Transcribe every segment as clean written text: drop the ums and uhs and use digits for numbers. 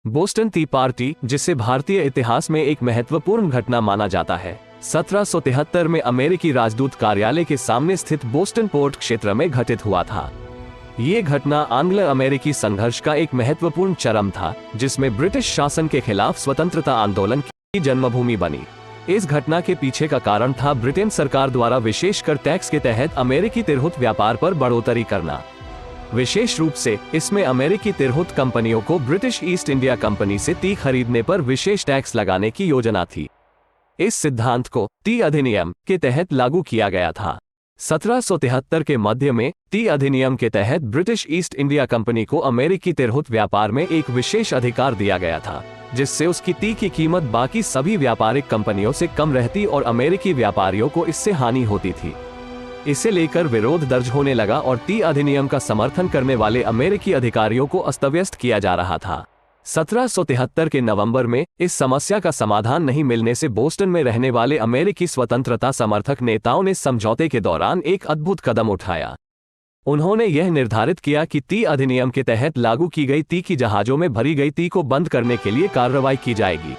Boston T party, जिसे भारतीय इतिहास में एक महत्वपूर्ण घटना माना जाता है, 1773 में अमेरिकी राजदूत कार्यालय के सामने स्थित बोस्टन पोर्ट क्षेत्र में घटित हुआ था। ये घटना आंग्ल अमेरिकी संघर्ष का एक महत्वपूर्ण चरम था, जिसमें ब्रिटिश शासन के खिलाफ स्वतंत्रता आंदोलन की जन्मभूमि बनी। इस घटना के पीछे का कारण था ब्रिटेन सरकार द्वारा विशेषकर टैक्स के तहत अमेरिकी तिरहुत व्यापार पर बढ़ोतरी करना। विशेष रूप से इसमें अमेरिकी तिरहुत कंपनियों को ब्रिटिश ईस्ट इंडिया कंपनी से टी खरीदने पर विशेष टैक्स लगाने की योजना थी। इस सिद्धांत को टी अधिनियम के तहत लागू किया गया था। 1773 के मध्य में टी अधिनियम के तहत ब्रिटिश ईस्ट इंडिया कंपनी को अमेरिकी तिरहुत व्यापार में एक विशेष अधिकार दिया गया था, जिससे उसकी टी की कीमत बाकी सभी व्यापारिक कंपनियों से कम रहती और अमेरिकी व्यापारियों को इससे हानि होती थी। इसे लेकर विरोध दर्ज होने लगा और टी अधिनियम का समर्थन करने वाले अमेरिकी अधिकारियों को अस्तव्यस्त किया जा रहा था। 1773 के नवंबर में इस समस्या का समाधान नहीं मिलने से बोस्टन में रहने वाले अमेरिकी स्वतंत्रता समर्थक नेताओं ने समझौते के दौरान एक अद्भुत कदम उठाया। उन्होंने यह निर्धारित किया कि टी अधिनियम के तहत लागू की गई टी की जहाजों में भरी गई टी को बंद करने के लिए कार्रवाई की जाएगी।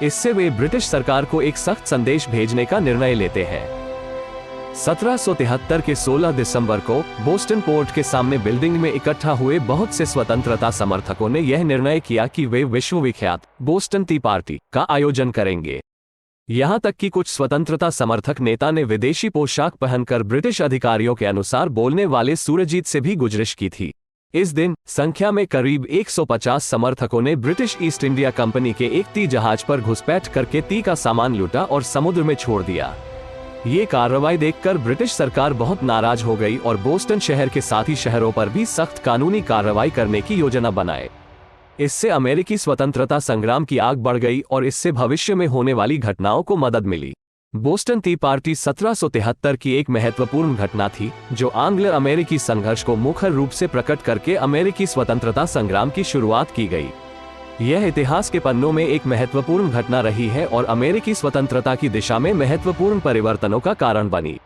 इससे वे ब्रिटिश सरकार को एक सख्त संदेश भेजने का निर्णय लेते हैं। 1773 के 16 दिसंबर को बोस्टन पोर्ट के सामने बिल्डिंग में इकट्ठा हुए बहुत से स्वतंत्रता समर्थकों ने यह निर्णय किया कि वे विश्वविख्यात बोस्टन टी पार्टी का आयोजन करेंगे। यहां तक कि कुछ स्वतंत्रता समर्थक नेता ने विदेशी पोशाक पहनकर ब्रिटिश अधिकारियों के अनुसार बोलने वाले सूरजीत से भी गुजरिश की थी। इस दिन संख्या में करीब 150 समर्थकों ने ब्रिटिश ईस्ट इंडिया कंपनी के एक टी जहाज पर घुसपैठ करके टी का सामान लूटा और समुद्र में छोड़ दिया। ये कार्रवाई देखकर ब्रिटिश सरकार बहुत नाराज हो गई और बोस्टन शहर के साथ ही शहरों पर भी सख्त कानूनी कार्रवाई करने की योजना बनाए। इससे अमेरिकी स्वतंत्रता संग्राम की आग बढ़ गई और इससे भविष्य में होने वाली घटनाओं को मदद मिली। बोस्टन टी पार्टी 1773 की एक महत्वपूर्ण घटना थी, जो आंग्ल अमेरिकी संघर्ष को मुखर रूप से प्रकट करके अमेरिकी स्वतंत्रता संग्राम की शुरुआत की गई। यह इतिहास के पन्नों में एक महत्वपूर्ण घटना रही है और अमेरिकी स्वतंत्रता की दिशा में महत्वपूर्ण परिवर्तनों का कारण बनी।